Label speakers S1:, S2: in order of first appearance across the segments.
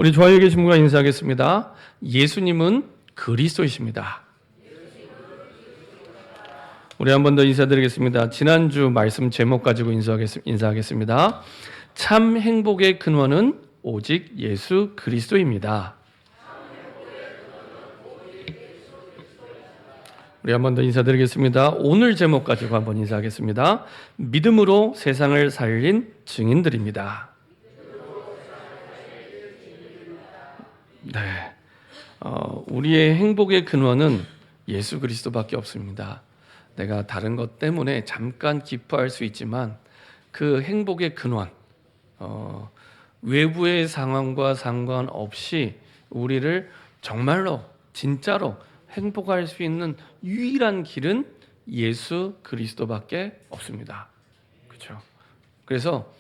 S1: 우리 좌우에 계신 분과 인사하겠습니다. 예수님은 그리스도이십니다. 우리 한 번 더 인사드리겠습니다. 지난주 말씀 제목 가지고 인사하겠습니다. 참 행복의 근원은 오직 예수 그리스도입니다. 우리 한 번 더 인사드리겠습니다. 오늘 제목 가지고 한번 인사하겠습니다. 믿음으로 세상을 살린 증인들입니다. 네, 우리의 행복의 근원은 예수 그리스도밖에 없습니다. 내가 다른 것 때문에 잠깐 기뻐할 수 있지만 그 행복의 근원, 외부의 상황과 상관없이 우리를 정말로 진짜로 행복할 수 있는 유일한 길은 예수 그리스도밖에 없습니다. 그렇죠? 그래서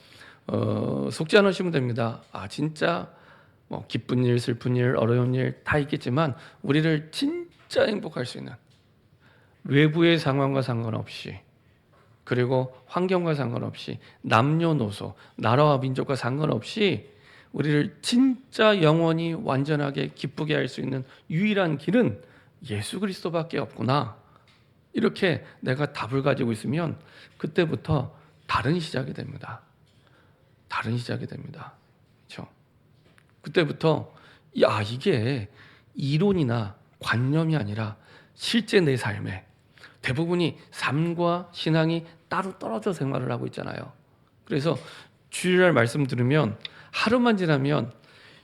S1: 속지 않으시면 됩니다. 진짜 기쁜 일, 슬픈 일, 어려운 일 다 있겠지만 우리를 진짜 행복할 수 있는 외부의 상황과 상관없이 그리고 환경과 상관없이 남녀노소, 나라와 민족과 상관없이 우리를 진짜 영원히 완전하게 기쁘게 할 수 있는 유일한 길은 예수 그리스도밖에 없구나. 이렇게 내가 답을 가지고 있으면 그때부터 다른 시작이 됩니다. 다른 시작이 됩니다. 그렇죠? 그때부터 이게 이론이나 관념이 아니라 실제 내 삶에 대부분이 삶과 신앙이 따로 떨어져 생활을 하고 있잖아요. 그래서 주일날 말씀 들으면 하루만 지나면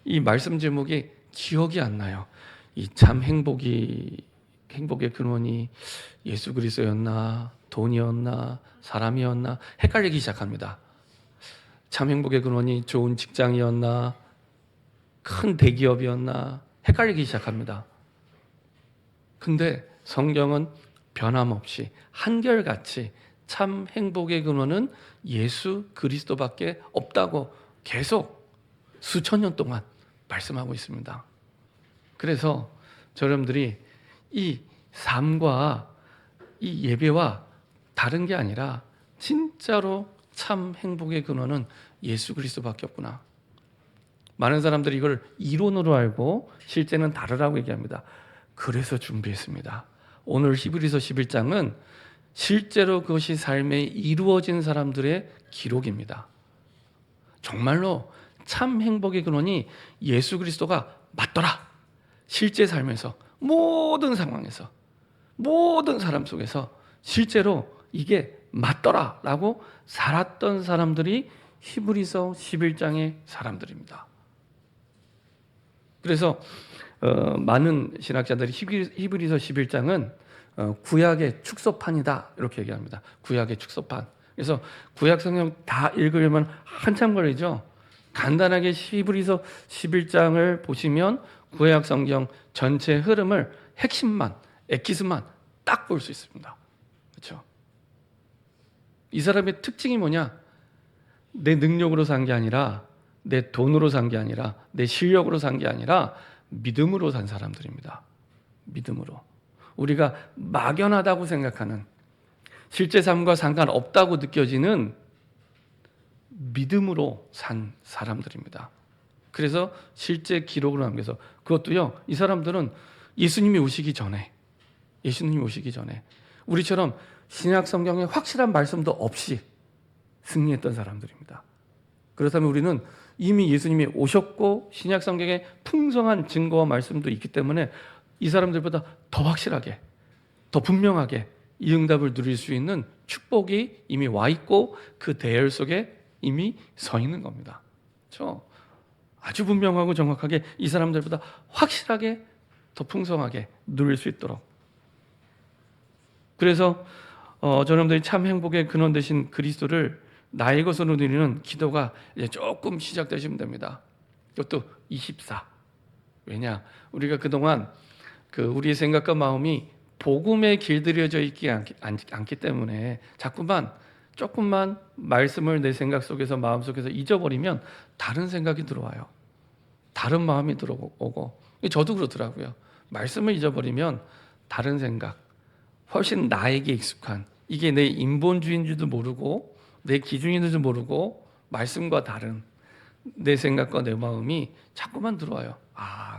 S1: 이 말씀 제목이 기억이 안 나요. 이 참 행복의 근원이 예수 그리스도였나, 돈이었나, 사람이었나 헷갈리기 시작합니다. 참 행복의 근원이 좋은 직장이었나, 큰 대기업이었나 헷갈리기 시작합니다. 근데 성경은 변함없이 한결같이 참 행복의 근원은 예수 그리스도밖에 없다고 계속 수천 년 동안 말씀하고 있습니다. 그래서 여러분들이 이 삶과 이 예배와 다른 게 아니라 진짜로 참 행복의 근원은 예수 그리스도밖에 없구나. 많은 사람들이 이걸 이론으로 알고 실제는 다르다고 얘기합니다. 그래서 준비했습니다. 오늘 히브리서 11장은 실제로 그것이 삶에 이루어진 사람들의 기록입니다. 정말로 참 행복의 근원이 예수 그리스도가 맞더라. 실제 삶에서 모든 상황에서 모든 사람 속에서 실제로 이게 맞더라라고 살았던 사람들이 히브리서 11장의 사람들입니다. 그래서 많은 신학자들이 히브리서 11장은 구약의 축소판이다 이렇게 얘기합니다. 구약의 축소판. 그래서 구약 성경 다 읽으려면 한참 걸리죠. 간단하게 히브리서 11장을 보시면 구약 성경 전체 흐름을 핵심만, 엑기스만 딱 볼 수 있습니다. 그렇죠? 이 사람의 특징이 뭐냐? 내 능력으로 산 게 아니라 내 돈으로 산 게 아니라 내 실력으로 산 게 아니라 믿음으로 산 사람들입니다. 믿음으로. 우리가 막연하다고 생각하는 실제 삶과 상관없다고 느껴지는 믿음으로 산 사람들입니다. 그래서 실제 기록으로 남겨서 그것도요. 이 사람들은 예수님이 오시기 전에 우리처럼 신약 성경에 확실한 말씀도 없이 승리했던 사람들입니다. 그렇다면 우리는 이미 예수님이 오셨고 신약 성경에 풍성한 증거와 말씀도 있기 때문에 이 사람들보다 더 확실하게, 더 분명하게 이 응답을 누릴 수 있는 축복이 이미 와 있고 그 대열 속에 이미 서 있는 겁니다. 그렇죠? 아주 분명하고 정확하게 이 사람들보다 확실하게 더 풍성하게 누릴 수 있도록. 그래서 저놈들이 참 행복의 근원 되신 그리스도를 나의 것으로 누리는 기도가 이제 조금 시작되시면 됩니다. 이것도 24. 왜냐? 우리가 그동안 우리의 생각과 마음이 복음에 길들여져 있지 않기 때문에 조금만 말씀을 내 생각 속에서 마음 속에서 잊어버리면 다른 생각이 들어와요. 다른 마음이 들어오고 저도 그렇더라고요. 말씀을 잊어버리면 다른 생각, 훨씬 나에게 익숙한 이게 내 인본주의인지도 모르고 내 기준인지도 모르고 말씀과 다른 내 생각과 내 마음이 자꾸만 들어와요.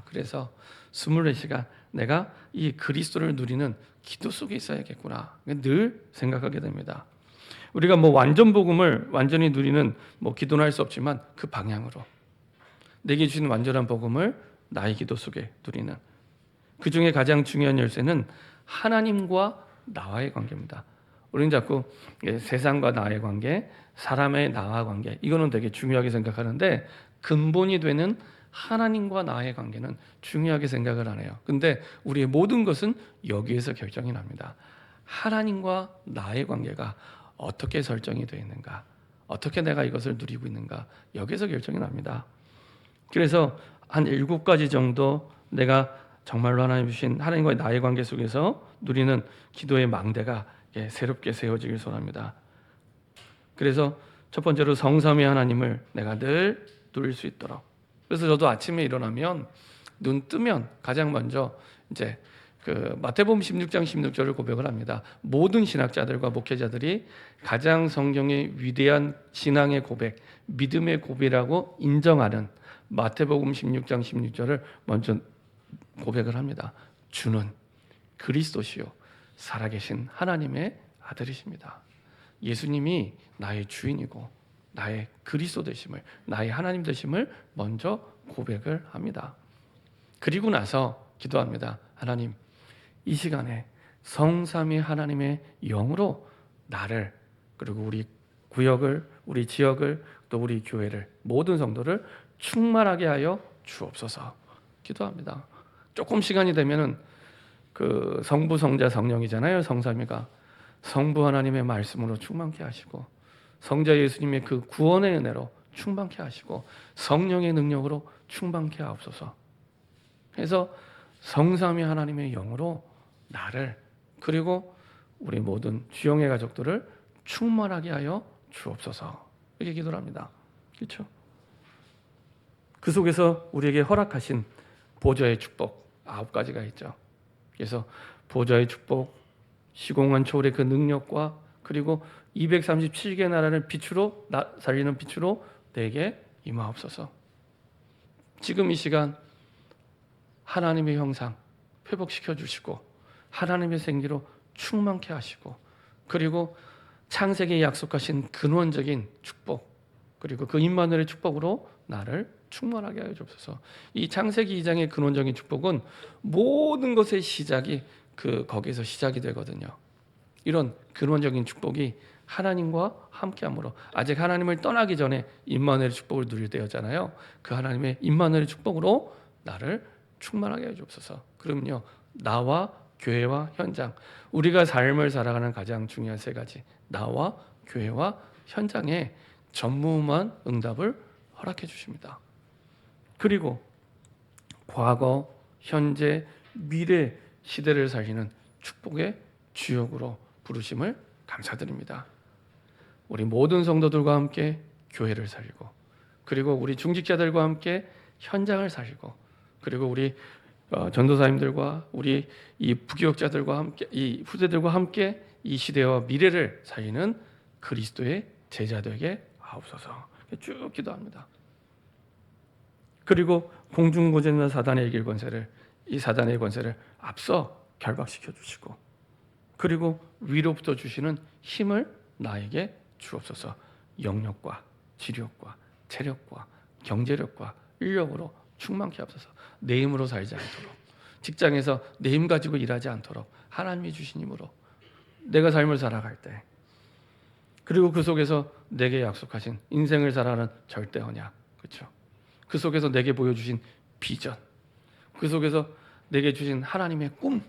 S1: 그래서 24시간 내가 이 그리스도를 누리는 기도 속에 있어야겠구나. 늘 생각하게 됩니다. 우리가 뭐 완전 복음을 완전히 누리는 뭐 기도는 할 수 없지만 그 방향으로 내게 주신 완전한 복음을 나의 기도 속에 누리는, 그 중에 가장 중요한 열쇠는 하나님과 나와의 관계입니다. 우리는 자꾸 세상과 나의 관계, 사람의 나와 관계, 이거는 되게 중요하게 생각하는데 근본이 되는 하나님과 나의 관계는 중요하게 생각을 안 해요. 근데 우리의 모든 것은 여기에서 결정이 납니다. 하나님과 나의 관계가 어떻게 설정이 되어 있는가, 어떻게 내가 이것을 누리고 있는가, 여기에서 결정이 납니다. 그래서 한 7가지 정도 내가 정말로 하나님 주신 하나님과의 나의 관계 속에서 누리는 기도의 망대가 새롭게 세워지길 소원합니다. 그래서 첫 번째로 성삼위 하나님을 내가 늘 누릴 수 있도록. 그래서 저도 아침에 일어나면 눈 뜨면 가장 먼저 이제 그 마태복음 16장 16절을 고백을 합니다. 모든 신학자들과 목회자들이 가장 성경의 위대한 신앙의 고백, 믿음의 고백이라고 인정하는 마태복음 16장 16절을 먼저 고백을 합니다. 주는 그리스도시요 살아계신 하나님의 아들이십니다. 예수님이 나의 주인이고 나의 그리스도 되심을, 나의 하나님 되심을 먼저 고백을 합니다. 그리고 나서 기도합니다. 하나님, 이 시간에 성삼위 하나님의 영으로 나를, 그리고 우리 구역을, 우리 지역을, 또 우리 교회를, 모든 성도를 충만하게 하여 주옵소서. 기도합니다. 조금 시간이 되면은 그 성부, 성자, 성령이잖아요. 성삼위가 성부 하나님의 말씀으로 충만케 하시고, 성자 예수님의 그 구원의 은혜로 충만케 하시고, 성령의 능력으로 충만케 하옵소서. 그래서 성삼위 하나님의 영으로 나를, 그리고 우리 모든 주영의 가족들을 충만하게 하여 주옵소서. 이렇게 기도를 합니다. 그렇죠? 그 속에서 우리에게 허락하신 보좌의 축복 9가지가 있죠. 그래서 보좌의 축복, 시공한 초월의 그 능력과, 그리고 237개 나라를 빛으로 살리는 빛으로 내게 임하옵소서. 지금 이 시간 하나님의 형상 회복시켜 주시고, 하나님의 생기로 충만케 하시고, 그리고 창세기에 약속하신 근원적인 축복, 그리고 그 임마누엘의 축복으로 나를 충만하게 하여 주옵소서. 이 창세기 2장의 근원적인 축복은 모든 것의 시작이 거기에서 시작이 되거든요. 이런 근원적인 축복이 하나님과 함께함으로, 아직 하나님을 떠나기 전에 임마누엘의 축복을 누릴 때였잖아요. 그 하나님의 임마누엘의 축복으로 나를 충만하게 해주옵소서. 그러면요, 나와 교회와 현장, 우리가 삶을 살아가는 가장 중요한 3가지, 나와 교회와 현장에 전무후무한 응답을 허락해 주십니다. 그리고 과거, 현재, 미래 시대를 살리는 축복의 주역으로 부르심을 감사드립니다. 우리 모든 성도들과 함께 교회를 살리고, 그리고 우리 중직자들과 함께 현장을 살리고, 그리고 우리 전도사님들과 우리 이 부교역자들과 함께, 이 후대들과 함께 이 시대와 미래를 살리는 그리스도의 제자 되게 하옵소서. 쭉 기도합니다. 그리고 공중고전이나 사단의 이길 권세를, 이 사단의 권세를 앞서 결박시켜 주시고, 그리고 위로부터 주시는 힘을 나에게 주옵소서. 영력과 지력과 체력과 경제력과 인력으로 충만케 하옵소서. 내 힘으로 살지 않도록, 직장에서 내 힘 가지고 일하지 않도록 하나님이 주신 힘으로 내가 삶을 살아갈 때, 그리고 그 속에서 내게 약속하신 인생을 살아가는 절대 언약, 그렇죠? 그 속에서 내게 보여주신 비전, 그 속에서 내게 주신 하나님의 꿈,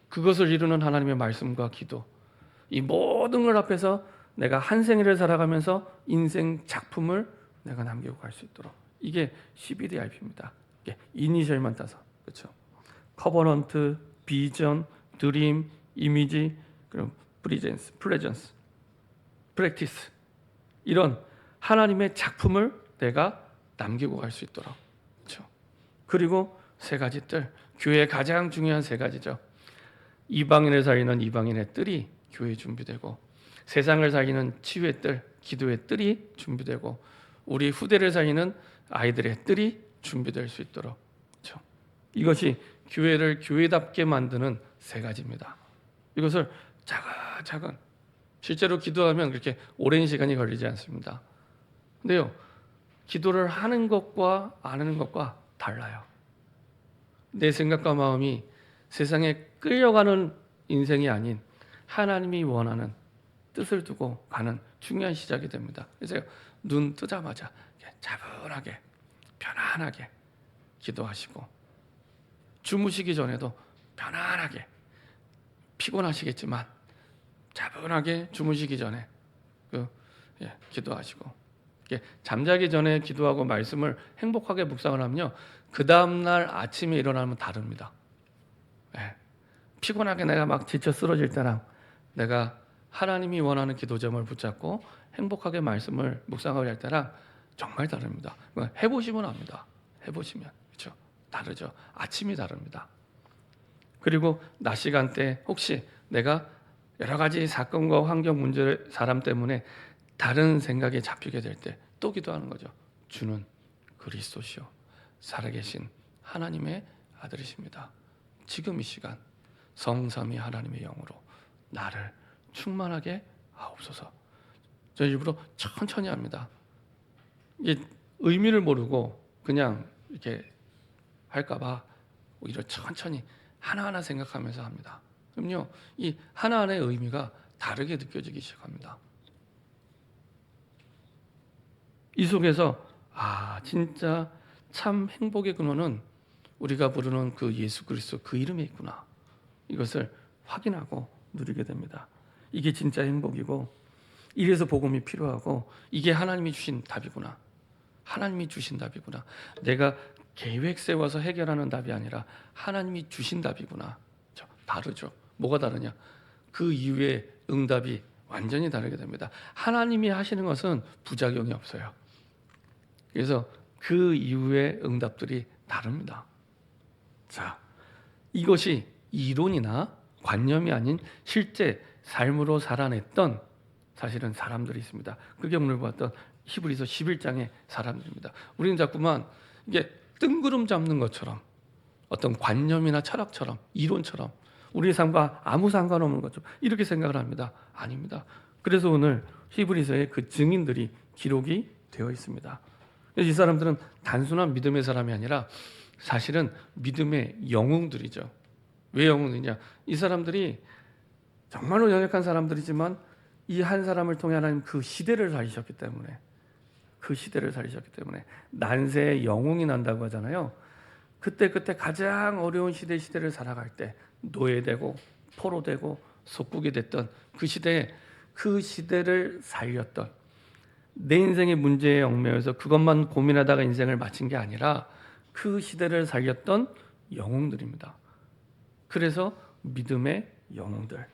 S1: 그것을 이루는 하나님의 말씀과 기도, 이 모든 걸 앞에서 내가 한 생애를 살아가면서 인생 작품을 내가 남기고 갈 수 있도록, 이게 CBDIP입니다. 이니셜만 따서, 그렇죠? 커버넌트, 비전, 드림, 이미지, 그럼 프레젠스, 프랙티스, 이런 하나님의 작품을 내가 남기고 갈 수 있도록, 그렇죠? 그리고 3가지 뜰, 교회의 가장 중요한 3가지죠. 이방인을 살리는 이방인의 뜰이 교회에 준비되고, 세상을 살리는 치유의 뜰, 기도의 뜰이 준비되고, 우리 후대를 살리는 아이들의 뜰이 준비될 수 있도록. 그렇죠? 이것이 교회를 교회답게 만드는 세 가지입니다. 이것을 차근차근 실제로 기도하면 그렇게 오랜 시간이 걸리지 않습니다. 근데요, 기도를 하는 것과 안 하는 것과 달라요. 내 생각과 마음이 세상에 끌려가는 인생이 아닌 하나님이 원하는 뜻을 두고 가는 중요한 시작이 됩니다. 그래서 눈 뜨자마자 차분하게 편안하게 기도하시고, 주무시기 전에도 편안하게, 피곤하시겠지만 차분하게 주무시기 전에 기도하시고, 잠자기 전에 기도하고 말씀을 행복하게 묵상을 하면요, 그 다음날 아침에 일어나면 다릅니다. 피곤하게 내가 막 지쳐 쓰러질 때랑 내가 하나님이 원하는 기도점을 붙잡고 행복하게 말씀을 묵상을 할 때랑 정말 다릅니다. 해보시면 압니다. 해보시면. 그렇죠? 다르죠. 아침이 다릅니다. 그리고 낮 시간대 혹시 내가 여러 가지 사건과 환경 문제, 사람 때문에 다른 생각에 잡히게 될 때 또 기도하는 거죠. 주는 그리스도시요 살아계신 하나님의 아들이십니다. 지금 이 시간 성삼위 하나님의 영으로 나를 충만하게 하옵소서. 저 일부러 천천히 합니다. 이게 의미를 모르고 그냥 이렇게 할까봐 오히려 천천히 하나하나 생각하면서 합니다. 그럼요, 이 하나하나의 의미가 다르게 느껴지기 시작합니다. 이 속에서 진짜 참 행복의 근원은 우리가 부르는 그 예수 그리스도 그 이름에 있구나. 이것을 확인하고 누리게 됩니다. 이게 진짜 행복이고, 이래서 복음이 필요하고, 이게 하나님이 주신 답이구나. 하나님이 주신 답이구나. 내가 계획 세워서 해결하는 답이 아니라 하나님이 주신 답이구나. 다르죠. 뭐가 다르냐? 그 이후에 응답이 완전히 다르게 됩니다. 하나님이 하시는 것은 부작용이 없어요. 그래서 그 이후의 응답들이 다릅니다. 자, 이것이 이론이나 관념이 아닌 실제 삶으로 살아냈던 사실은 사람들이 있습니다. 그 경우를 보았던 히브리서 11장의 사람들입니다. 우리는 자꾸만 이게 뜬구름 잡는 것처럼, 어떤 관념이나 철학처럼, 이론처럼 우리의 삶과 아무 상관없는 것처럼 이렇게 생각을 합니다. 아닙니다. 그래서 오늘 히브리서에 그 증인들이 기록이 되어 있습니다. 이 사람들은 단순한 믿음의 사람이 아니라 사실은 믿음의 영웅들이죠. 왜 영웅이냐? 이 사람들이 정말로 연약한 사람들이지만 이 한 사람을 통해 하나님 그 시대를 살리셨기 때문에, 난세의 영웅이 난다고 하잖아요. 그때 가장 어려운 시대를 살아갈 때 노예되고 포로되고 속국이 됐던 그 시대에 그 시대를 살렸던, 내 인생의 문제에 얽매여서 그것만 고민하다가 인생을 마친 게 아니라 그 시대를 살렸던 영웅들입니다. 그래서 믿음의 영웅들.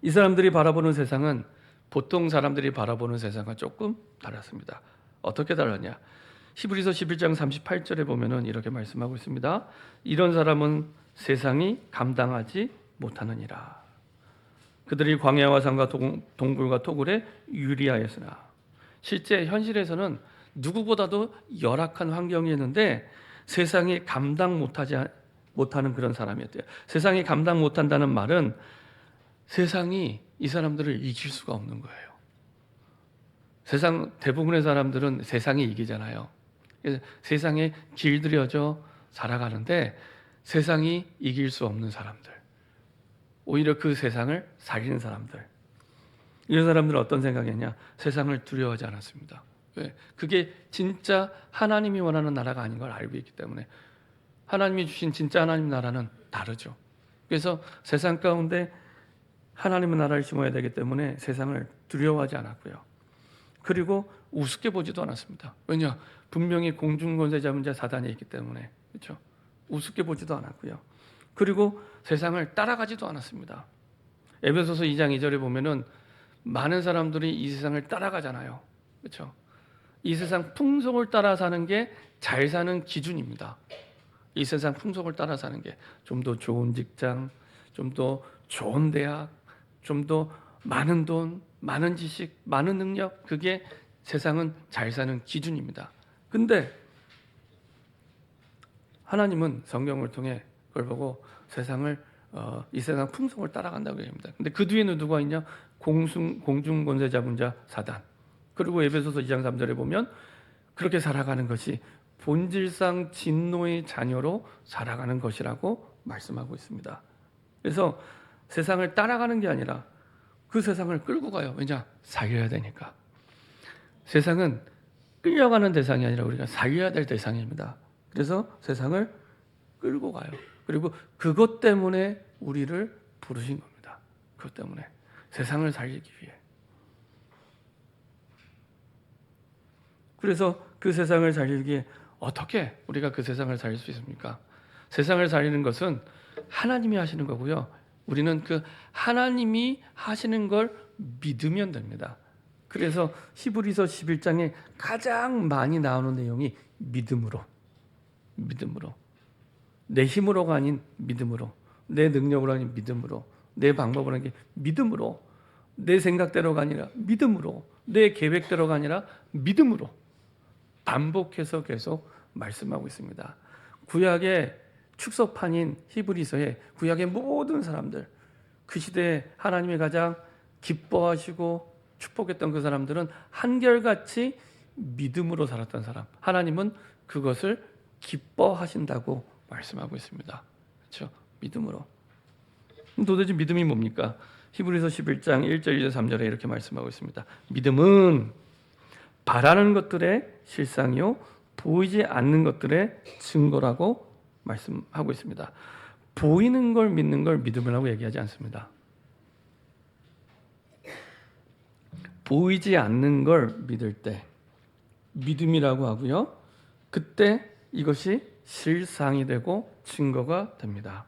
S1: 이 사람들이 바라보는 세상은 보통 사람들이 바라보는 세상과 조금 달랐습니다. 어떻게 달랐냐? 히브리서 11장 38절에 보면은 이렇게 말씀하고 있습니다. 이런 사람은 세상이 감당하지 못하느니라. 그들이 광야와 산과 동굴과 토굴에 유리하였으나, 실제 현실에서는 누구보다도 열악한 환경이었는데 세상이 감당 못하는 그런 사람이었대요. 세상이 감당 못한다는 말은 세상이 이 사람들을 이길 수가 없는 거예요. 세상 대부분의 사람들은 세상이 이기잖아요. 그래서 세상에 길들여져 살아가는데 세상이 이길 수 없는 사람들, 오히려 그 세상을 살리는 사람들, 이런 사람들은 어떤 생각이냐? 세상을 두려워하지 않았습니다. 왜? 그게 진짜 하나님이 원하는 나라가 아닌 걸 알고 있기 때문에. 하나님이 주신 진짜 하나님 나라는 다르죠. 그래서 세상 가운데 하나님의 나라를 심어야 되기 때문에 세상을 두려워하지 않았고요. 그리고 우습게 보지도 않았습니다. 왜냐? 분명히 공중권세 잡은 자 사단이 있기 때문에. 그렇죠? 우습게 보지도 않았고요. 그리고 세상을 따라가지도 않았습니다. 에베소서 2장 2절에 보면은 많은 사람들이 이 세상을 따라가잖아요. 그렇죠? 이 세상 풍속을 따라 사는 게 잘 사는 기준입니다. 이 세상 풍속을 따라 사는 게 좀 더 좋은 직장, 좀 더 좋은 대학, 좀 더 많은 돈, 많은 지식, 많은 능력, 그게 세상은 잘 사는 기준입니다. 근데 하나님은 성경을 통해 그걸 보고 이 세상 풍속을 따라간다고 얘기합니다. 근데 그 뒤에는 누가 있냐? 공중 권세 잡은 자 사단. 그리고 에베소서 2장 3절에 보면 그렇게 살아가는 것이 본질상 진노의 자녀로 살아가는 것이라고 말씀하고 있습니다. 그래서 세상을 따라가는 게 아니라 그 세상을 끌고 가요. 왜냐? 살려야 되니까. 세상은 끌려가는 대상이 아니라 우리가 살려야 될 대상입니다. 그래서 세상을 끌고 가요. 그리고 그것 때문에 우리를 부르신 겁니다. 그것 때문에 세상을 살리기 위해. 그래서 그 세상을 살리기에 어떻게 우리가 그 세상을 살릴 수 있습니까? 세상을 살리는 것은 하나님이 하시는 거고요. 우리는 그 하나님이 하시는 걸 믿으면 됩니다. 그래서 히브리서 11장에 가장 많이 나오는 내용이 믿음으로. 내 힘으로가 아닌 믿음으로, 내 능력으로 아닌 믿음으로, 내 방법으로 아닌 믿음으로, 내 생각대로가 아니라 믿음으로, 내 계획대로가 아니라 믿음으로 반복해서 계속 말씀하고 있습니다. 구약의 축소판인 히브리서에 구약의 모든 사람들, 그 시대에 하나님이 가장 기뻐하시고 축복했던 그 사람들은 한결같이 믿음으로 살았던 사람, 하나님은 그것을 기뻐하신다고 말씀하고 있습니다. 그렇죠? 믿음으로. 도대체 믿음이 뭡니까? 히브리서 11장 1절 2절 3절에 이렇게 말씀하고 있습니다. 믿음은 바라는 것들의 실상이요 보이지 않는 것들의 증거라고 말씀하고 있습니다. 보이는 걸 믿는 걸 믿음이라고 얘기하지 않습니다. 보이지 않는 걸 믿을 때 믿음이라고 하고요. 그때 이것이 실상이 되고 증거가 됩니다.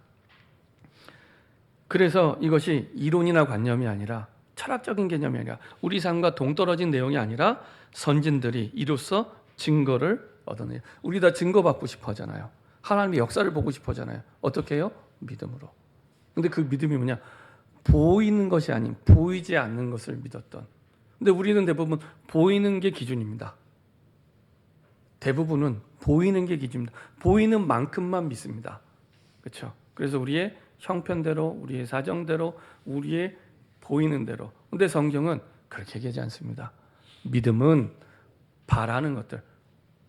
S1: 그래서 이것이 이론이나 관념이 아니라 철학적인 개념이 아니라 우리 삶과 동떨어진 내용이 아니라 선진들이 이로써 증거를 얻어내요. 우리 다 증거받고 싶어 하잖아요. 하나님의 역사를 보고 싶어 하잖아요. 어떻게 해요? 믿음으로. 근데 그 믿음이 뭐냐? 보이는 것이 아닌 보이지 않는 것을 믿었던. 근데 우리는 대부분 보이는 게 기준입니다. 대부분은 보이는 게 기준입니다. 보이는 만큼만 믿습니다. 그렇죠? 그래서 우리의 형편대로, 우리의 사정대로, 우리의 보이는 대로. 근데 성경은 그렇게 얘기하지 않습니다. 믿음은 바라는 것들,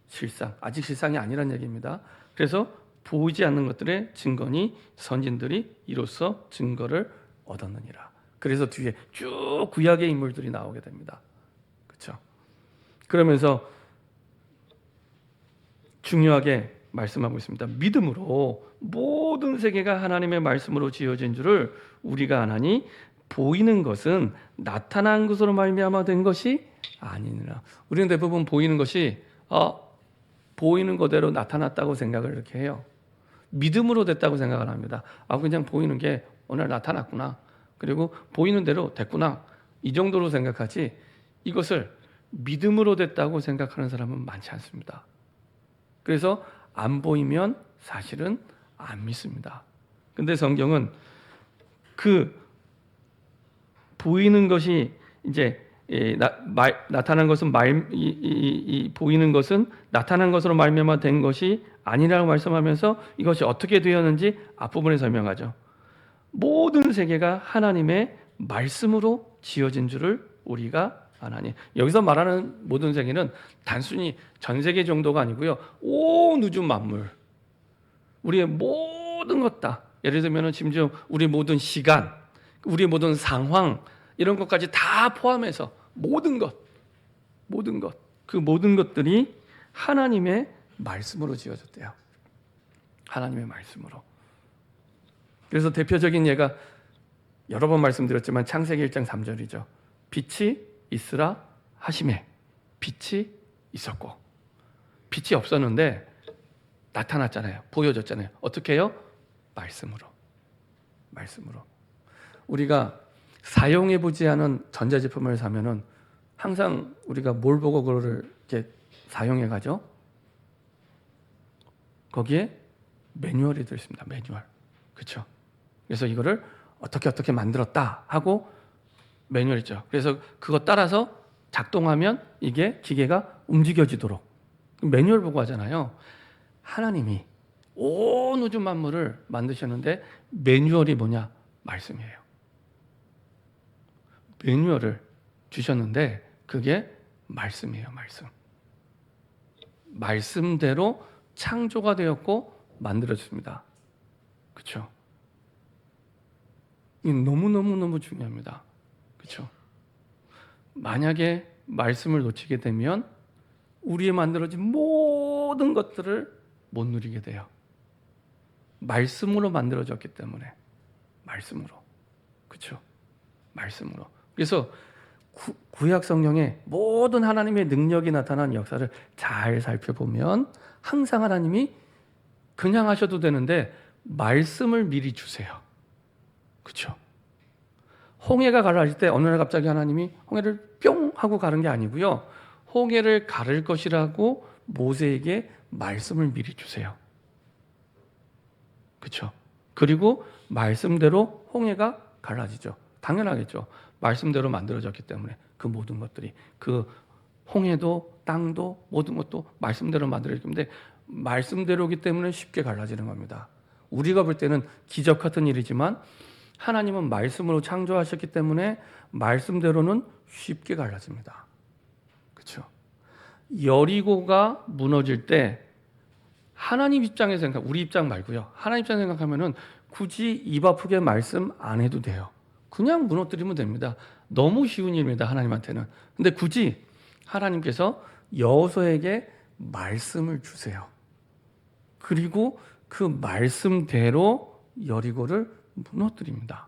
S1: 실상, 아직 실상이 아니란 얘기입니다. 그래서 보이지 않는 것들의 증거니 선진들이 이로써 증거를 얻었느니라. 그래서 뒤에 쭉 구약의 인물들이 나오게 됩니다. 그렇죠? 그러면서 중요하게 말씀하고 있습니다. 믿음으로 모든 세계가 하나님의 말씀으로 지어진 줄을 우리가 아나니 보이는 것은 나타난 것으로 말미암아 된 것이 아니니라. 우리는 대부분 보이는 것이 보이는 거대로 나타났다고 생각을 이렇게 해요. 믿음으로 됐다고 생각을 합니다. 그냥 보이는 게 오늘 나타났구나. 그리고 보이는 대로 됐구나. 이 정도로 생각하지 이것을 믿음으로 됐다고 생각하는 사람은 많지 않습니다. 그래서 안 보이면 사실은 안 믿습니다. 근데 성경은 그 보이는 것이 이제 나타난 것은 보이는 것은 나타난 것으로 말미암아 된 것이 아니라고 말씀하면서 이것이 어떻게 되었는지 앞부분에 설명하죠. 모든 세계가 하나님의 말씀으로 지어진 줄을 우리가 아나니. 여기서 말하는 모든 세계는 단순히 전 세계 정도가 아니고요. 온 우주 만물, 우리의 모든 것 다. 예를 들면 심지어 우리 모든 시간, 우리 모든 상황 이런 것까지 다 포함해서 모든 것, 그 모든 것들이 하나님의 말씀으로 지어졌대요. 하나님의 말씀으로. 그래서 대표적인 예가 여러 번 말씀드렸지만 창세기 1장 3절이죠. 빛이 있으라 하심에 빛이 있었고, 빛이 없었는데 나타났잖아요. 보여졌잖아요. 어떻게 해요? 말씀으로. 우리가 사용해보지 않은 전자제품을 사면은 항상 우리가 뭘 보고 그거를 이렇게 사용해 가죠? 거기에 매뉴얼이 들어 있습니다. 매뉴얼. 그렇죠? 그래서 이거를 어떻게 만들었다 하고 매뉴얼 있죠. 그래서 그거 따라서 작동하면 이게 기계가 움직여지도록 매뉴얼 보고 하잖아요. 하나님이 온 우주 만물을 만드셨는데 매뉴얼이 뭐냐? 말씀이에요. 매뉴얼을 주셨는데 그게 말씀이에요. 말씀. 말씀대로 창조가 되었고 만들어졌습니다. 그렇죠? 이 너무너무 중요합니다. 그렇죠? 만약에 말씀을 놓치게 되면 우리의 만들어진 모든 것들을 못 누리게 돼요. 말씀으로 만들어졌기 때문에. 말씀으로. 그렇죠? 말씀으로. 그래서 구약 성경에 모든 하나님의 능력이 나타난 역사를 잘 살펴보면 항상 하나님이 그냥 하셔도 되는데 말씀을 미리 주세요. 그렇죠? 홍해가 가라앉을 때 어느 날 갑자기 하나님이 홍해를 뿅 하고 가른 게 아니고요. 홍해를 가를 것이라고 모세에게 말씀을 미리 주세요. 그렇죠? 그리고 말씀대로 홍해가 갈라지죠. 당연하겠죠. 말씀대로 만들어졌기 때문에 그 모든 것들이 그 홍해도 땅도 모든 것도 말씀대로 만들어졌기 때문에 말씀대로기 때문에 쉽게 갈라지는 겁니다. 우리가 볼 때는 기적 같은 일이지만 하나님은 말씀으로 창조하셨기 때문에 말씀대로는 쉽게 갈라집니다. 그렇죠? 여리고가 무너질 때 하나님 입장에서 생각, 우리 입장 말고요. 하나님 입장에서 생각하면은 굳이 입 아프게 말씀 안 해도 돼요. 그냥 무너뜨리면 됩니다. 너무 쉬운 일입니다. 하나님한테는. 근데 굳이 하나님께서 여호수아에게 말씀을 주세요. 그리고 그 말씀대로 여리고를 무너뜨립니다.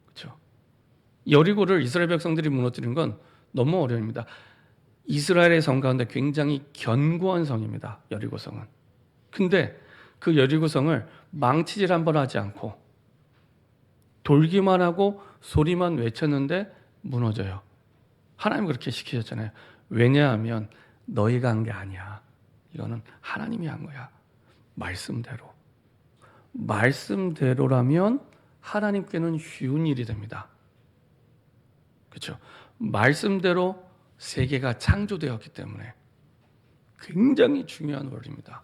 S1: 그렇죠? 여리고를 이스라엘 백성들이 무너뜨린 건 너무 어려웁니다. 이스라엘의 성 가운데 굉장히 견고한 성입니다. 여리고 성은. 근데 그 여리고 성을 망치질 한 번 하지 않고 돌기만 하고 소리만 외쳤는데 무너져요. 하나님 그렇게 시키셨잖아요. 왜냐하면 너희가 한 게 아니야. 이거는 하나님이 한 거야. 말씀대로. 말씀대로라면 하나님께는 쉬운 일이 됩니다. 그렇죠? 말씀대로 세계가 창조되었기 때문에 굉장히 중요한 원리입니다.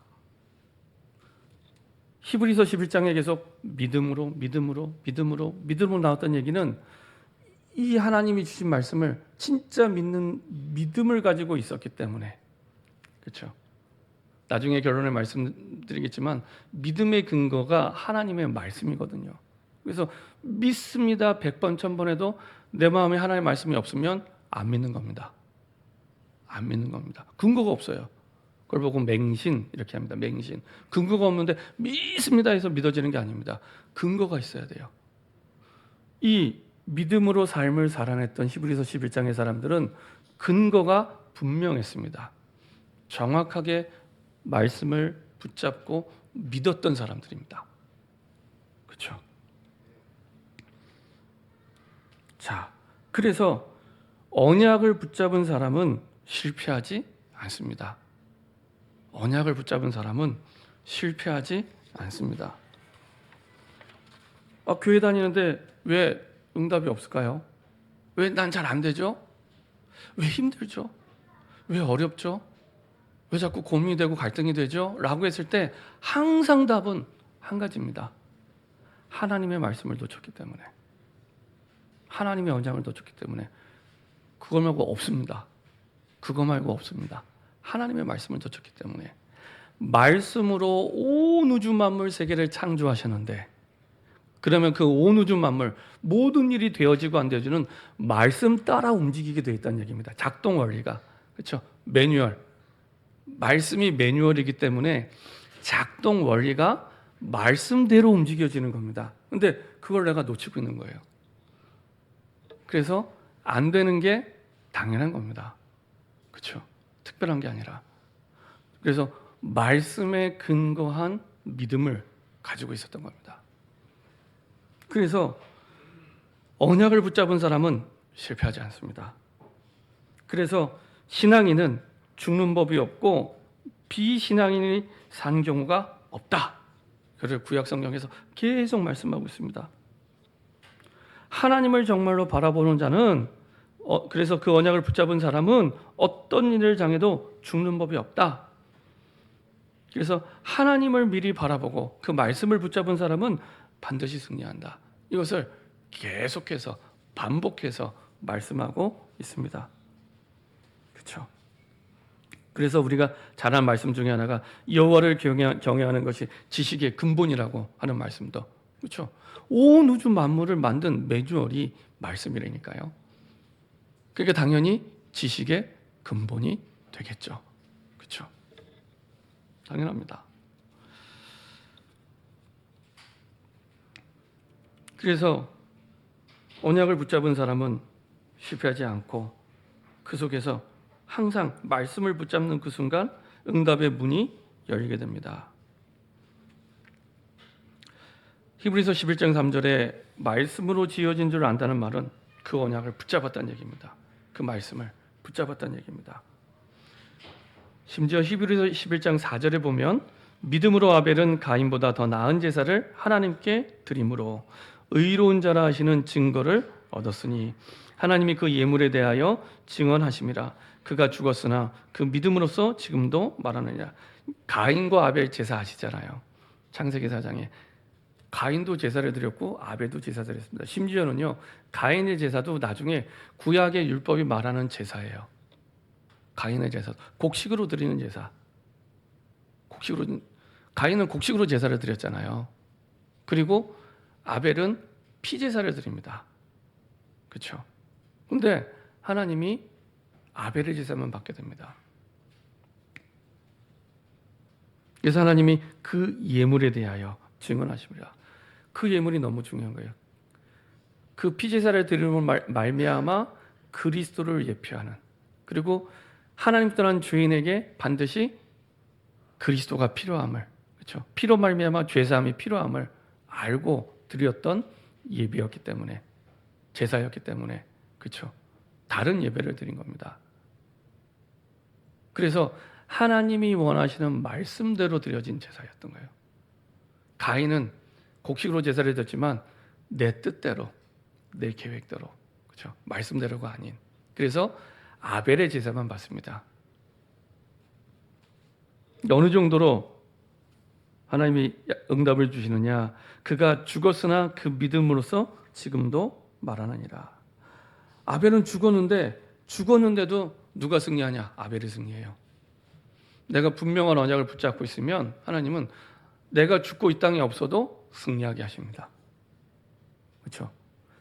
S1: 히브리서 11장에 계속 믿음으로 나왔던 얘기는 이 하나님이 주신 말씀을 진짜 믿는 믿음을 가지고 있었기 때문에. 그렇죠? 나중에 결론을 말씀드리겠지만 믿음의 근거가 하나님의 말씀이거든요. 그래서 믿습니다 100번 1000번 해도 내 마음에 하나님의 말씀이 없으면 안 믿는 겁니다. 안 믿는 겁니다. 근거가 없어요. 그걸 보고 맹신 이렇게 합니다. 맹신. 근거가 없는데 믿습니다 해서 믿어지는 게 아닙니다. 근거가 있어야 돼요. 이 믿음으로 삶을 살아냈던 히브리서 11장의 사람들은 근거가 분명했습니다. 정확하게 말씀을 붙잡고 믿었던 사람들입니다. 그렇죠? 자, 그래서 언약을 붙잡은 사람은 실패하지 않습니다. 언약을 붙잡은 사람은 실패하지 않습니다. 교회 다니는데 왜 응답이 없을까요? 왜 난 잘 안 되죠? 왜 힘들죠? 왜 어렵죠? 왜 자꾸 고민이 되고 갈등이 되죠? 라고 했을 때 항상 답은 한 가지입니다. 하나님의 말씀을 놓쳤기 때문에. 하나님의 언약을 놓쳤기 때문에. 그거 말고 없습니다. 그거 말고 없습니다. 하나님의 말씀을 놓쳤기 때문에. 말씀으로 온 우주 만물 세계를 창조하셨는데 그러면 그 온 우주 만물 모든 일이 되어지고 안 되어지는 말씀 따라 움직이게 되어 있다는 얘기입니다. 작동 원리가. 그렇죠? 매뉴얼. 말씀이 매뉴얼이기 때문에 작동 원리가 말씀대로 움직여지는 겁니다. 근데 그걸 내가 놓치고 있는 거예요. 그래서 안 되는 게 당연한 겁니다. 그렇죠? 특별한 게 아니라. 그래서 말씀에 근거한 믿음을 가지고 있었던 겁니다. 그래서 언약을 붙잡은 사람은 실패하지 않습니다. 그래서 신앙인은 죽는 법이 없고 비신앙인이 산 경우가 없다. 그를 구약 성경에서 계속 말씀하고 있습니다. 하나님을 정말로 바라보는 자는 그래서 그 언약을 붙잡은 사람은 어떤 일을 당해도 죽는 법이 없다. 그래서 하나님을 미리 바라보고 그 말씀을 붙잡은 사람은 반드시 승리한다. 이것을 계속해서 반복해서 말씀하고 있습니다. 그렇죠? 그래서 우리가 잘 아는 말씀 중에 하나가 여호와를 경외하는 것이 지식의 근본이라고 하는 말씀도, 그렇죠? 온 우주 만물을 만든 매뉴얼이 말씀이라니까요. 그러니까 당연히 지식의 근본이 되겠죠. 그렇죠? 당연합니다. 그래서 언약을 붙잡은 사람은 실패하지 않고 그 속에서 항상 말씀을 붙잡는 그 순간 응답의 문이 열리게 됩니다. 히브리서 11장 3절에 말씀으로 지어진 줄 안다는 말은 그 언약을 붙잡았다는 얘기입니다. 그 말씀을 붙잡았다는 얘기입니다. 심지어 히브리서 11장 4절에 보면 믿음으로 아벨은 가인보다 더 나은 제사를 하나님께 드림으로 의로운 자라 하시는 증거를 얻었으니 하나님이 그 예물에 대하여 증언하심이라. 그가 죽었으나 그 믿음으로써 지금도 말하느니라. 가인과 아벨 제사 아시잖아요. 창세기 4장에 가인도 제사를 드렸고 아벨도 제사 드렸습니다. 심지어는요, 가인의 제사도 나중에 구약의 율법이 말하는 제사예요. 가인의 제사, 곡식으로 드리는 제사. 가인은 곡식으로 제사를 드렸잖아요. 그리고 아벨은 피 제사를 드립니다. 그렇죠? 근데 하나님이 아벨의 제사만 받게 됩니다. 그래서 하나님이 그 예물에 대하여 증언하십니다. 그 예물이 너무 중요한 거예요. 그 피제사를 드리는 말미암아 그리스도를 예표하는, 그리고 하나님 떠난 죄인에게 반드시 그리스도가 필요함을, 그렇죠? 피로 말미암아 죄사함이 필요함을 알고 드렸던 예비였기 때문에, 제사였기 때문에, 그렇죠? 다른 예배를 드린 겁니다. 그래서 하나님이 원하시는 말씀대로 드려진 제사였던 거예요. 가인은 곡식으로 제사를 드렸지만 내 뜻대로, 내 계획대로, 그렇죠? 말씀대로가 아닌. 그래서 아벨의 제사만 받습니다. 어느 정도로 하나님이 응답을 주시느냐? 그가 죽었으나 그 믿음으로써 지금도 말하느니라. 아벨은 죽었는데도 누가 승리하냐? 아벨이 승리해요. 내가 분명한 언약을 붙잡고 있으면 하나님은 내가 죽고 이 땅에 없어도 승리하게 하십니다. 그렇죠?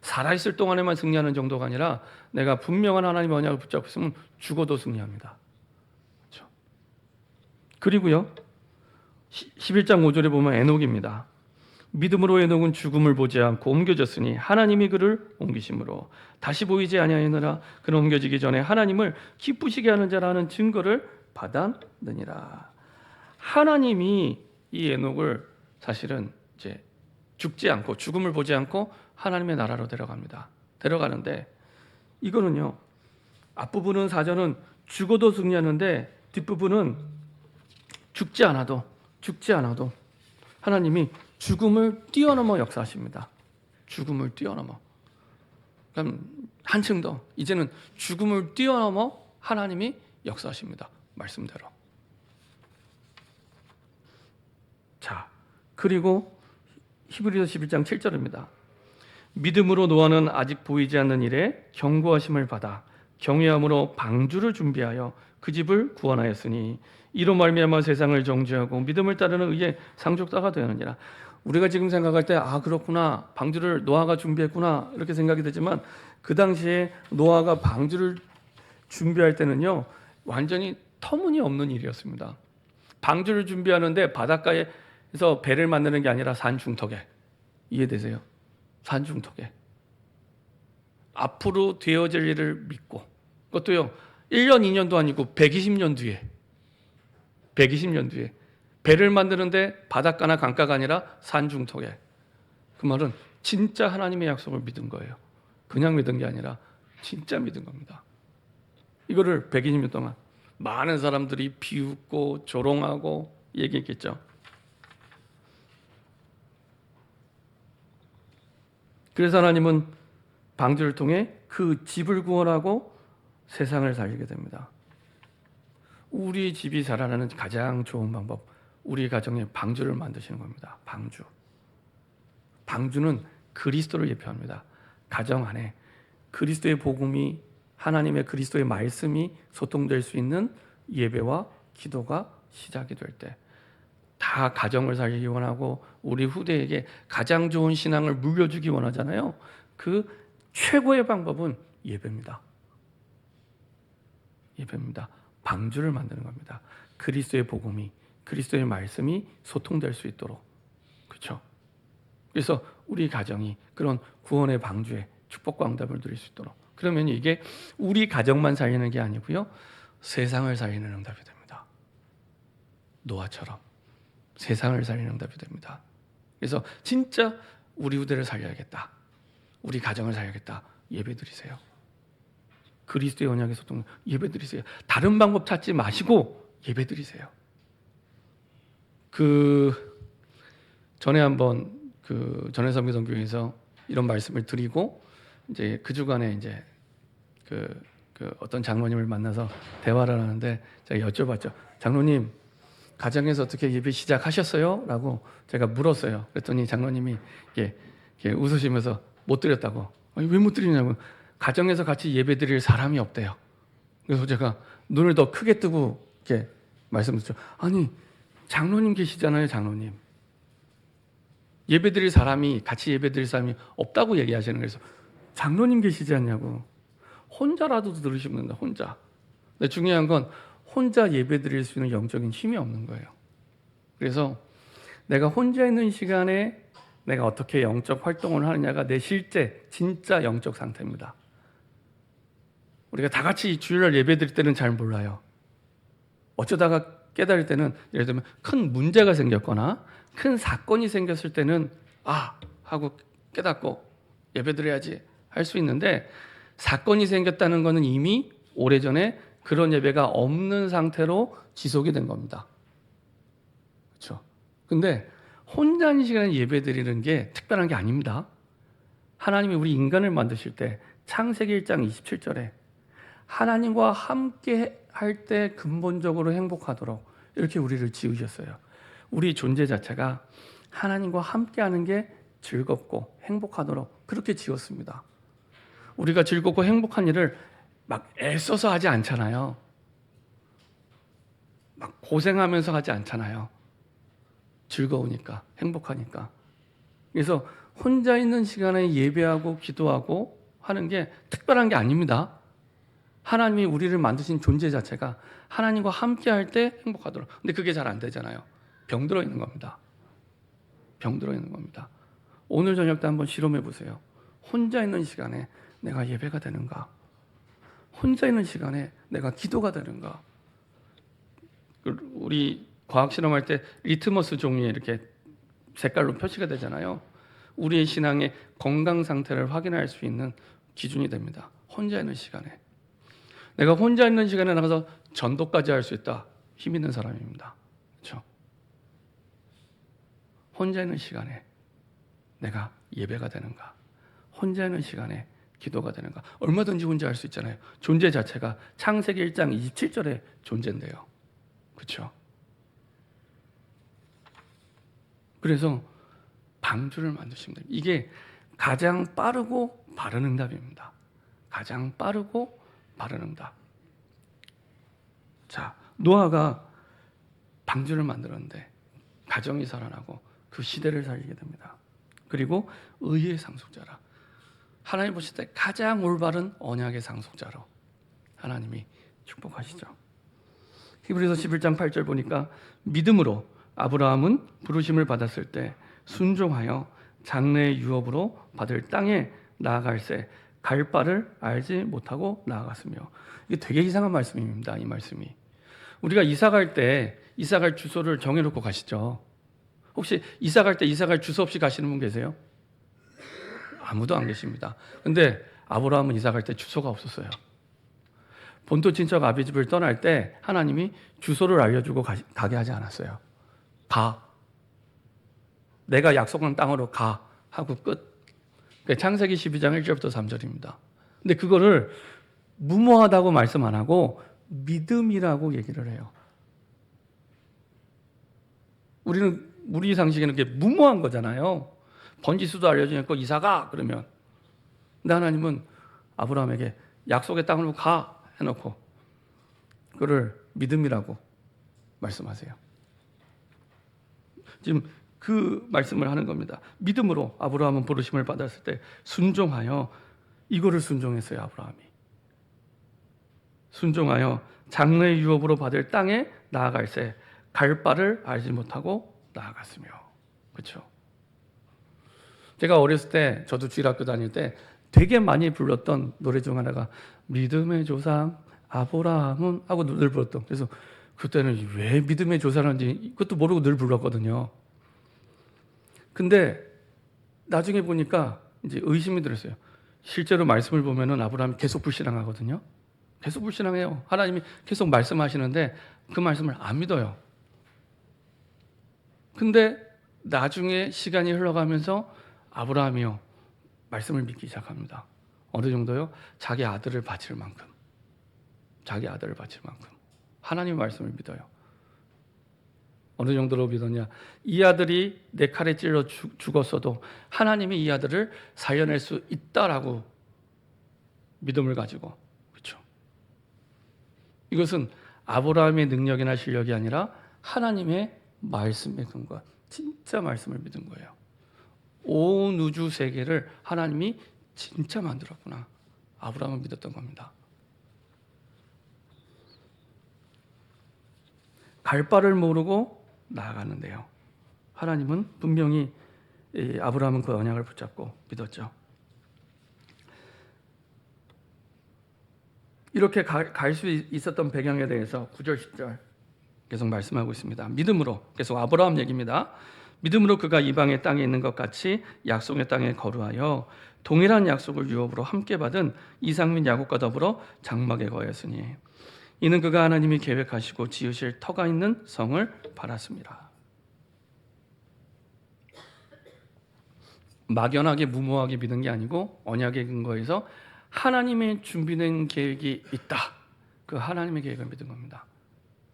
S1: 살아있을 동안에만 승리하는 정도가 아니라 내가 분명한 하나님의 언약을 붙잡고 있으면 죽어도 승리합니다. 그렇죠? 그리고요, 11장 5절에 보면 에녹입니다. 믿음으로 에녹은 죽음을 보지 않고 옮겨졌으니 하나님이 그를 옮기심으로 다시 보이지 아니하느라 그는 옮겨지기 전에 하나님을 기쁘시게 하는 자라는 증거를 받았느니라. 하나님이 이 에녹을 사실은 이제 죽지 않고, 죽음을 보지 않고 하나님의 나라로 데려가는데, 이거는요, 앞부분은 4절은 죽어도 승리하는데 뒷부분은 죽지 않아도 하나님이 죽음을 뛰어넘어 역사하십니다. 죽음을 뛰어넘어. 그럼 한층 더, 이제는 죽음을 뛰어넘어 하나님이 역사하십니다. 말씀대로. 자, 그리고 히브리서 11장 7절입니다. 믿음으로 노아는 아직 보이지 않는 일에 경고하심을 받아 경외함으로 방주를 준비하여 그 집을 구원하였으니 이로 말미암아 세상을 정죄하고 믿음을 따르는 의의 상속자가 되느니라. 우리가 지금 생각할 때 그렇구나, 방주를 노아가 준비했구나, 이렇게 생각이 되지만 그 당시에 노아가 방주를 준비할 때는요, 완전히 터무니없는 일이었습니다. 방주를 준비하는데 바닷가에서 배를 만드는 게 아니라 산중턱에, 이해되세요? 산중턱에 앞으로 되어질 일을 믿고, 그것도요 1년 2년도 아니고 120년 뒤에 배를 만드는데 바닷가나 강가가 아니라 산중턱에. 그 말은 진짜 하나님의 약속을 믿은 거예요. 그냥 믿은 게 아니라 진짜 믿은 겁니다. 이거를 120년 동안 많은 사람들이 비웃고 조롱하고 얘기했겠죠. 그래서 하나님은 방주를 통해 그 집을 구원하고 세상을 살리게 됩니다. 우리 집이 살아나는 가장 좋은 방법, 우리 가정에 방주를 만드시는 겁니다. 방주. 방주는 그리스도를 예표합니다. 가정 안에 그리스도의 복음이, 하나님의 그리스도의 말씀이 소통될 수 있는 예배와 기도가 시작이 될 때, 다 가정을 살리기 원하고 우리 후대에게 가장 좋은 신앙을 물려주기 원하잖아요. 그 최고의 방법은 예배입니다. 예배입니다. 방주를 만드는 겁니다. 그리스도의 복음이, 그리스도의 말씀이 소통될 수 있도록. 그렇죠? 그래서 우리 가정이 그런 구원의 방주에 축복과 응답을 누릴 수 있도록. 그러면 이게 우리 가정만 살리는 게 아니고요, 세상을 살리는 응답이 됩니다. 노아처럼 세상을 살리는 응답이 됩니다. 그래서 진짜 우리 후대를 살려야겠다, 우리 가정을 살려야겠다, 예배드리세요. 그리스도의 언약의 소통, 예배드리세요. 다른 방법 찾지 마시고 예배드리세요. 전에 한번 전해섬기동교회에서 이런 말씀을 드리고, 이제 그 주간에 이제 어떤 장로님을 만나서 대화를 하는데 제가 여쭤봤죠. 장로님, 가정에서 어떻게 예배 시작하셨어요? 라고 제가 물었어요. 그랬더니 장로님이 이렇게 웃으시면서 못 드렸다고. 아니, 왜 못 드리냐고. 가정에서 같이 예배 드릴 사람이 없대요. 그래서 제가 눈을 더 크게 뜨고 이렇게 말씀드렸죠. 아니, 장로님 계시잖아요, 장로님. 예배 드릴 사람이, 같이 예배 드릴 사람이 없다고 얘기하시는 거예요. 그래서 장로님 계시지 않냐고. 혼자라도 들으시면 된다, 혼자. 근데 중요한 건 혼자 예배 드릴 수 있는 영적인 힘이 없는 거예요. 그래서 내가 혼자 있는 시간에 내가 어떻게 영적 활동을 하느냐가 내 실제 진짜 영적 상태입니다. 우리가 다 같이 주일날 예배 드릴 때는 잘 몰라요. 어쩌다가 깨달을 때는, 예를 들면 큰 문제가 생겼거나 큰 사건이 생겼을 때는 하고 깨닫고 예배 드려야지 할 수 있는데, 사건이 생겼다는 것은 이미 오래전에 그런 예배가 없는 상태로 지속이 된 겁니다. 그렇죠? 근데 혼자 있는 시간에 예배 드리는 게 특별한 게 아닙니다. 하나님이 우리 인간을 만드실 때 창세기 1장 27절에 하나님과 함께 할 때 근본적으로 행복하도록 이렇게 우리를 지으셨어요. 우리 존재 자체가 하나님과 함께하는 게 즐겁고 행복하도록 그렇게 지었습니다. 우리가 즐겁고 행복한 일을 막 애써서 하지 않잖아요. 막 고생하면서 하지 않잖아요. 즐거우니까, 행복하니까. 그래서 혼자 있는 시간에 예배하고 기도하고 하는 게 특별한 게 아닙니다. 하나님이 우리를 만드신 존재 자체가 하나님과 함께 할 때 행복하도록. 근데 그게 잘 안 되잖아요. 병들어 있는 겁니다. 병들어 있는 겁니다. 오늘 저녁 때 한번 실험해 보세요. 혼자 있는 시간에 내가 예배가 되는가? 혼자 있는 시간에 내가 기도가 되는가? 우리 과학 실험할 때 리트머스 종이에 이렇게 색깔로 표시가 되잖아요. 우리의 신앙의 건강 상태를 확인할 수 있는 기준이 됩니다. 혼자 있는 시간에. 내가 혼자 있는 시간에 나가서 전도까지 할 수 있다. 힘 있는 사람입니다. 그렇죠? 혼자 있는 시간에 내가 예배가 되는가? 혼자 있는 시간에 기도가 되는가? 얼마든지 혼자 할 수 있잖아요. 존재 자체가 창세기 1장 27절의 존재인데요. 그렇죠? 그래서 방주를 만드시면 됩니다. 이게 가장 빠르고 바른 응답입니다. 가장 빠르고 바른 응답. 자, 노아가 방주를 만들었는데 가정이 살아나고 그 시대를 살리게 됩니다. 그리고 의의 상속자라, 하나님 보실 때 가장 올바른 언약의 상속자로 하나님이 축복하시죠. 히브리서 11장 8절 보니까 믿음으로 아브라함은 부르심을 받았을 때 순종하여 장래의 유업으로 받을 땅에 나아갈새 갈 바를 알지 못하고 나아갔으며. 이게 되게 이상한 말씀입니다. 이 말씀이. 우리가 이사 갈 때 이사 갈 주소를 정해놓고 가시죠. 혹시 이사 갈 때 이사 갈 주소 없이 가시는 분 계세요? 아무도 안 계십니다. 근데 아브라함은 이사 갈 때 주소가 없었어요. 본토 친척 아비 집을 떠날 때 하나님이 주소를 알려주고 가게 하지 않았어요. 가. 내가 약속한 땅으로 가. 하고 끝. 창세기 12장 1절부터 3절입니다. 근데 그거를 무모하다고 말씀 안 하고 믿음이라고 얘기를 해요. 우리 상식에는 그게 무모한 거잖아요. 번지수도 알려주니까 이사가 그러면. 근데 하나님은 아브라함에게 약속의 땅으로 가 해놓고 그를 믿음이라고 말씀하세요. 지금 그 말씀을 하는 겁니다. 믿음으로 아브라함은 부르심을 받았을 때 순종하여, 이거를 순종했어요. 아브라함이 순종하여 장래의 유업으로 받을 땅에 나아갈새 갈 바를 알지 못하고 나아갔으며. 그렇죠? 제가 어렸을 때, 저도 주일학교 다닐 때 되게 많이 불렀던 노래 중 하나가 믿음의 조상 아브라함은 하고 늘 불렀던. 그래서 그때는 왜 믿음의 조상인지 그것도 모르고 늘 불렀거든요. 근데 나중에 보니까 이제 의심이 들었어요. 실제로 말씀을 보면은 아브라함이 계속 불신앙하거든요. 계속 불신앙해요. 하나님이 계속 말씀하시는데 그 말씀을 안 믿어요. 근데 나중에 시간이 흘러가면서 아브라함이요, 말씀을 믿기 시작합니다. 어느 정도요? 자기 아들을 바칠 만큼. 자기 아들을 바칠 만큼. 하나님의 말씀을 믿어요. 어느 정도로 믿었냐? 이 아들이 내 칼에 찔러 죽었어도 하나님이 이 아들을 살려낼 수 있다라고 믿음을 가지고. 그렇죠? 이것은 아브라함의 능력이나 실력이 아니라 하나님의 말씀에 근거, 진짜 말씀을 믿은 거예요. 온 우주 세계를 하나님이 진짜 만들었구나. 아브라함은 믿었던 겁니다. 갈 바를 모르고 나아갔는데요, 하나님은 분명히 아브라함은 그 언약을 붙잡고 믿었죠. 이렇게 갈 수 있었던 배경에 대해서 9절 10절 계속 말씀하고 있습니다. 믿음으로, 계속 아브라함 얘기입니다. 믿음으로 그가 이방의 땅에 있는 것 같이 약속의 땅에 거류하여 동일한 약속을 유업으로 함께 받은 이삭 및 야곱과 더불어 장막에 거했으니 이는 그가 하나님이 계획하시고 지으실 터가 있는 성을 바랐습니다. 막연하게 무모하게 믿은 게 아니고 언약의 근거에서 하나님의 준비된 계획이 있다. 그 하나님의 계획을 믿은 겁니다.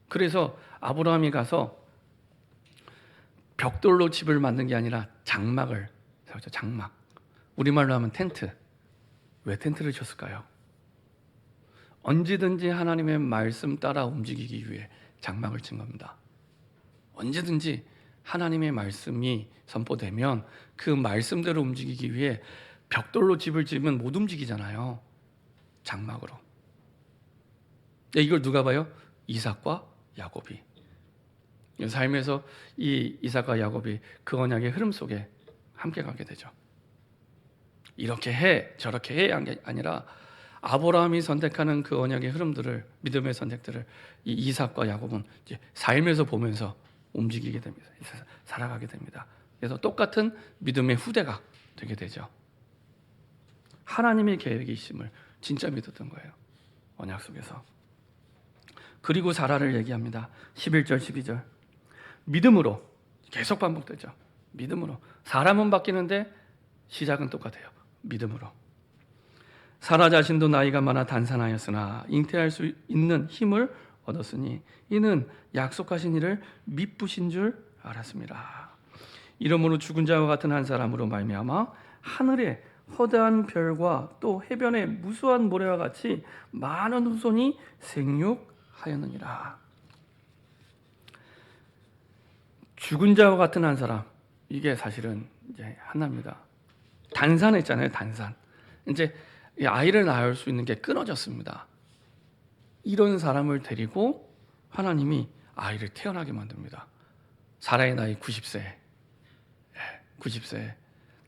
S1: 그래서 아브라함이 가서 벽돌로 집을 만든 게 아니라 장막을 세웠죠. 장막. 우리말로 하면 텐트. 왜 텐트를 쳤을까요? 언제든지 하나님의 말씀 따라 움직이기 위해 장막을 친 겁니다. 언제든지 하나님의 말씀이 선포되면 그 말씀대로 움직이기 위해, 벽돌로 집을 지으면 못 움직이잖아요. 장막으로. 이걸 누가 봐요? 이삭과 야곱이. 삶에서 이 이삭과 야곱이 그 언약의 흐름 속에 함께 가게 되죠. 이렇게 해 저렇게 해 한 게 아니라 아브라함이 선택하는 그 언약의 흐름들을, 믿음의 선택들을 이 이삭과 야곱은 이제 삶에서 보면서 움직이게 됩니다. 살아가게 됩니다. 그래서 똑같은 믿음의 후대가 되게 되죠. 하나님의 계획이 있음을 진짜 믿었던 거예요. 언약 속에서. 그리고 사라를 얘기합니다. 11절 12절. 믿음으로, 계속 반복되죠. 믿음으로. 사람은 바뀌는데 시작은 똑같아요. 믿음으로. 사라 자신도 나이가 많아 단산하였으나 잉태할 수 있는 힘을 얻었으니 이는 약속하신 이를 미쁘신 줄 알았습니다. 이러므로 죽은 자와 같은 한 사람으로 말미암아 하늘의 허다한 별과 또 해변의 무수한 모래와 같이 많은 후손이 생육하였느니라. 죽은 자와 같은 한 사람, 이게 사실은 이제 하나입니다. 단산했잖아요. 단산. 이제 아이를 낳을 수 있는 게 끊어졌습니다. 이런 사람을 데리고 하나님이 아이를 태어나게 만듭니다. 사라의 나이 90세, 90세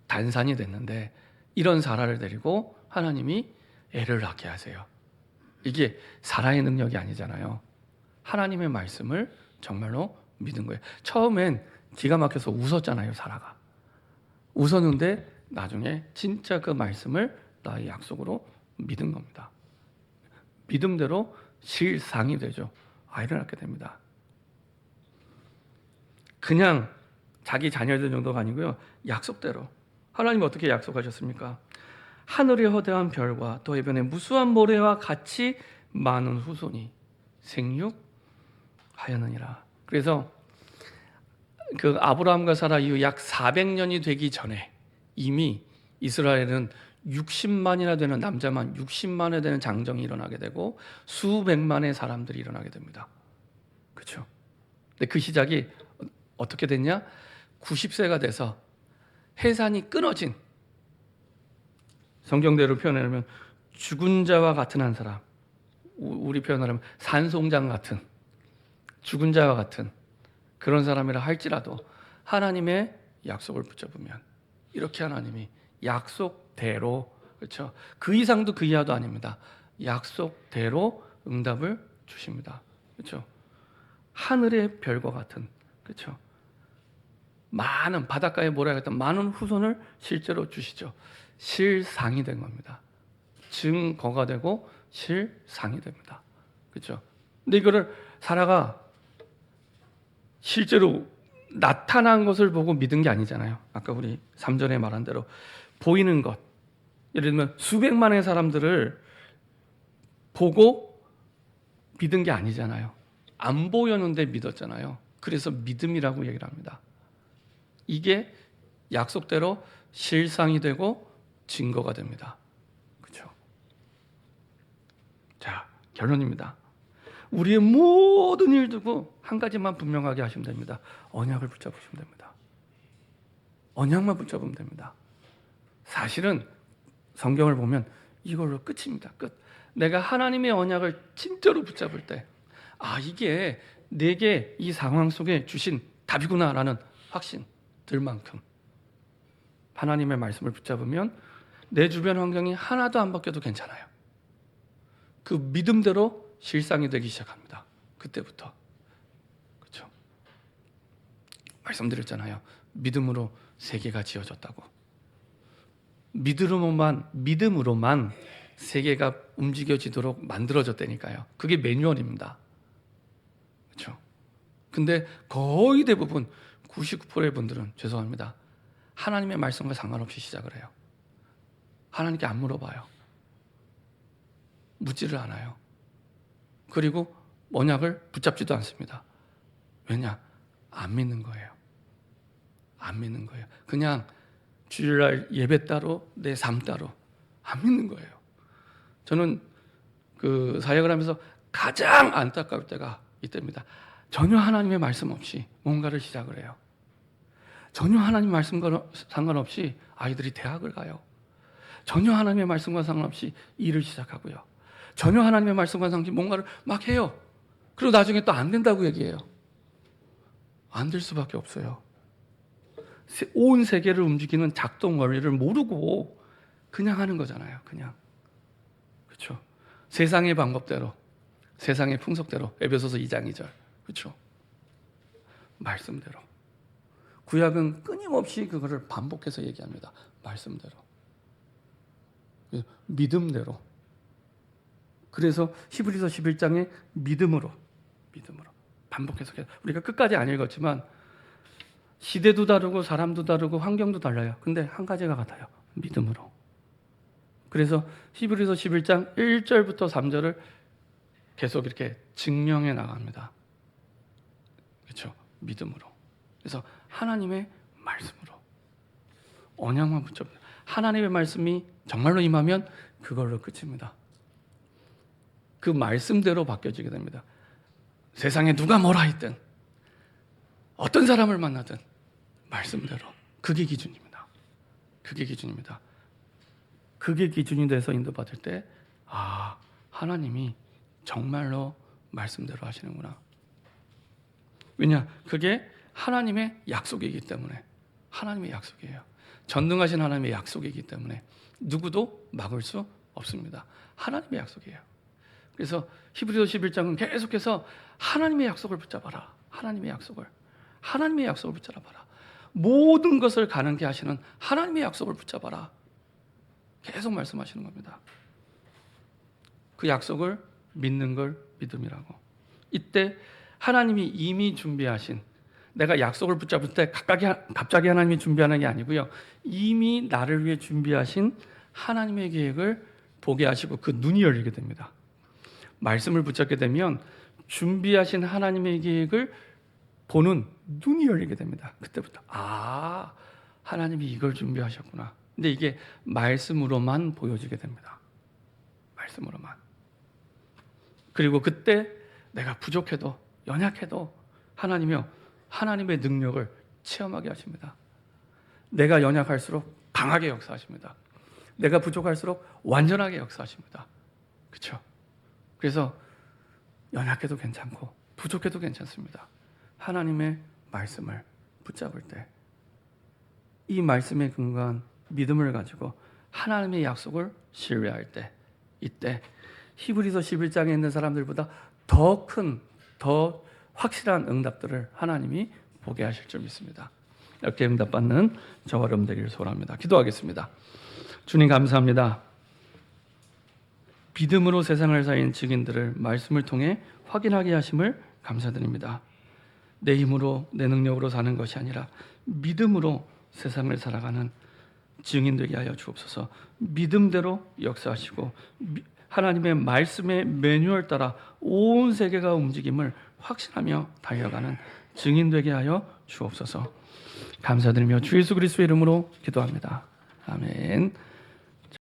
S1: 단산이 됐는데 이런 사라를 데리고 하나님이 애를 낳게 하세요. 이게 사라의 능력이 아니잖아요. 하나님의 말씀을 정말로 믿은 거예요. 처음엔 기가 막혀서 웃었잖아요. 사라가 웃었는데 나중에 진짜 그 말씀을 나의 약속으로 믿은 겁니다. 믿음대로 실상이 되죠. 아이를 낳게 됩니다. 그냥 자기 자녀들 정도가 아니고요. 약속대로. 하나님 어떻게 약속하셨습니까? 하늘의 허대한 별과 또 해변의 무수한 모래와 같이 많은 후손이 생육하였느니라. 그래서 그 아브라함과 사라 이후 약 400년이 되기 전에 이미 이스라엘은 60만이나 되는 남자만 60만이 되는 장정이 일어나게 되고 수백만의 사람들이 일어나게 됩니다. 그렇죠? 근데 그 시작이 어떻게 됐냐? 90세가 돼서 해산이 끊어진, 성경대로 표현하면 죽은 자와 같은 한 사람, 우리 표현하면 산송장 같은, 죽은 자와 같은 그런 사람이라 할지라도 하나님의 약속을 붙잡으면 이렇게 하나님이 약속대로, 그렇죠? 그 이상도 그 이하도 아닙니다. 약속대로 응답을 주십니다. 그렇죠? 하늘의 별과 같은, 그렇죠? 많은 바닷가에 모래 같은 많은 후손을 실제로 주시죠. 실상이 된 겁니다. 증거가 되고 실상이 됩니다. 그렇죠? 근데 이거를 사라가 실제로 나타난 것을 보고 믿은 게 아니잖아요. 아까 우리 3절에 말한 대로 보이는 것, 예를 들면 수백만의 사람들을 보고 믿은 게 아니잖아요. 안 보였는데 믿었잖아요. 그래서 믿음이라고 얘기를 합니다. 이게 약속대로 실상이 되고 증거가 됩니다. 그렇죠? 자, 결론입니다. 우리의 모든 일 두고 한 가지만 분명하게 하시면 됩니다. 언약을 붙잡으시면 됩니다. 언약만 붙잡으면 됩니다. 사실은 성경을 보면 이걸로 끝입니다. 끝. 내가 하나님의 언약을 진짜로 붙잡을 때, 이게 내게 이 상황 속에 주신 답이구나라는 확신들만큼 하나님의 말씀을 붙잡으면 내 주변 환경이 하나도 안 바뀌어도 괜찮아요. 그 믿음대로 실상이 되기 시작합니다. 그때부터. 그렇죠? 말씀드렸잖아요. 믿음으로 세계가 지어졌다고. 믿음으로만 세계가 움직여지도록 만들어졌다니까요. 그게 매뉴얼입니다. 그렇죠? 근데 거의 대부분 99%의 분들은 죄송합니다. 하나님의 말씀과 상관없이 시작을 해요. 하나님께 안 물어봐요. 묻지를 않아요. 그리고 언약을 붙잡지도 않습니다. 왜냐? 안 믿는 거예요. 안 믿는 거예요. 그냥 주일날 예배 따로 내 삶 따로 안 믿는 거예요. 저는 그 사역을 하면서 가장 안타까울 때가 이때입니다. 전혀 하나님의 말씀 없이 뭔가를 시작을 해요. 전혀 하나님 말씀과 상관없이 아이들이 대학을 가요. 전혀 하나님의 말씀과 상관없이 일을 시작하고요. 전혀 하나님의 말씀과 상관없이 뭔가를 막 해요. 그리고 나중에 또 안 된다고 얘기해요. 안 될 수밖에 없어요. 온 세계를 움직이는 작동 원리를 모르고 그냥 하는 거잖아요. 그냥. 그렇죠? 세상의 방법대로, 세상의 풍속대로. 에베소서 2장 2절. 그렇죠? 말씀대로. 구약은 끊임없이 그거를 반복해서 얘기합니다. 말씀대로. 믿음대로. 그래서 히브리서 11장에 믿음으로 반복해서 우리가 끝까지 안 읽었지만 시대도 다르고 사람도 다르고 환경도 달라요. 근데 한 가지가 같아요. 믿음으로. 그래서 히브리서 11장 1절부터 3절을 계속 이렇게 증명해 나갑니다. 그렇죠? 믿음으로. 그래서 하나님의 말씀으로 언약만 붙잡니다. 하나님의 말씀이 정말로 임하면 그걸로 끝입니다. 그 말씀대로 바뀌어지게 됩니다. 세상에 누가 뭐라 했든 어떤 사람을 만나든 말씀대로. 그게 기준입니다. 그게 기준입니다. 그게 기준이 돼서 인도받을 때 하나님이 정말로 말씀대로 하시는구나. 왜냐? 그게 하나님의 약속이기 때문에. 하나님의 약속이에요. 전능하신 하나님의 약속이기 때문에 누구도 막을 수 없습니다. 하나님의 약속이에요. 그래서 히브리서 11장은 계속해서 하나님의 약속을 붙잡아라. 하나님의 약속을 붙잡아라. 모든 것을 가능케 하시는 하나님의 약속을 붙잡아라. 계속 말씀하시는 겁니다. 그 약속을 믿는 걸 믿음이라고. 이때 하나님이 이미 준비하신, 내가 약속을 붙잡을 때 갑자기 하나님이 준비하는 게 아니고요. 이미 나를 위해 준비하신 하나님의 계획을 보게 하시고 그 눈이 열리게 됩니다. 말씀을 붙잡게 되면 준비하신 하나님의 계획을 보는 눈이 열리게 됩니다. 그때부터 하나님이 이걸 준비하셨구나. 근데 이게 말씀으로만 보여지게 됩니다. 말씀으로만. 그리고 그때 내가 부족해도 연약해도 하나님이요, 하나님의 능력을 체험하게 하십니다. 내가 연약할수록 강하게 역사하십니다. 내가 부족할수록 완전하게 역사하십니다. 그렇죠? 그래서 연약해도 괜찮고 부족해도 괜찮습니다. 하나님의 말씀을 붙잡을 때, 이 말씀에 근거한 믿음을 가지고 하나님의 약속을 신뢰할 때, 이때 히브리서 11장에 있는 사람들보다 더 큰, 더 확실한 응답들을 하나님이 보게 하실 줄 믿습니다. 이렇게 응답받는 저와 여러분 되기를 소원합니다. 기도하겠습니다. 주님 감사합니다. 믿음으로 세상을 살린 증인들을 말씀을 통해 확인하게 하심을 감사드립니다. 내 힘으로 내 능력으로 사는 것이 아니라 믿음으로 세상을 살아가는 증인 되게 하여 주옵소서. 믿음대로 역사하시고 하나님의 말씀의 매뉴얼 따라 온 세계가 움직임을 확신하며 달려가는 증인 되게 하여 주옵소서. 감사드리며 주 예수 그리스도의 이름으로 기도합니다. 아멘.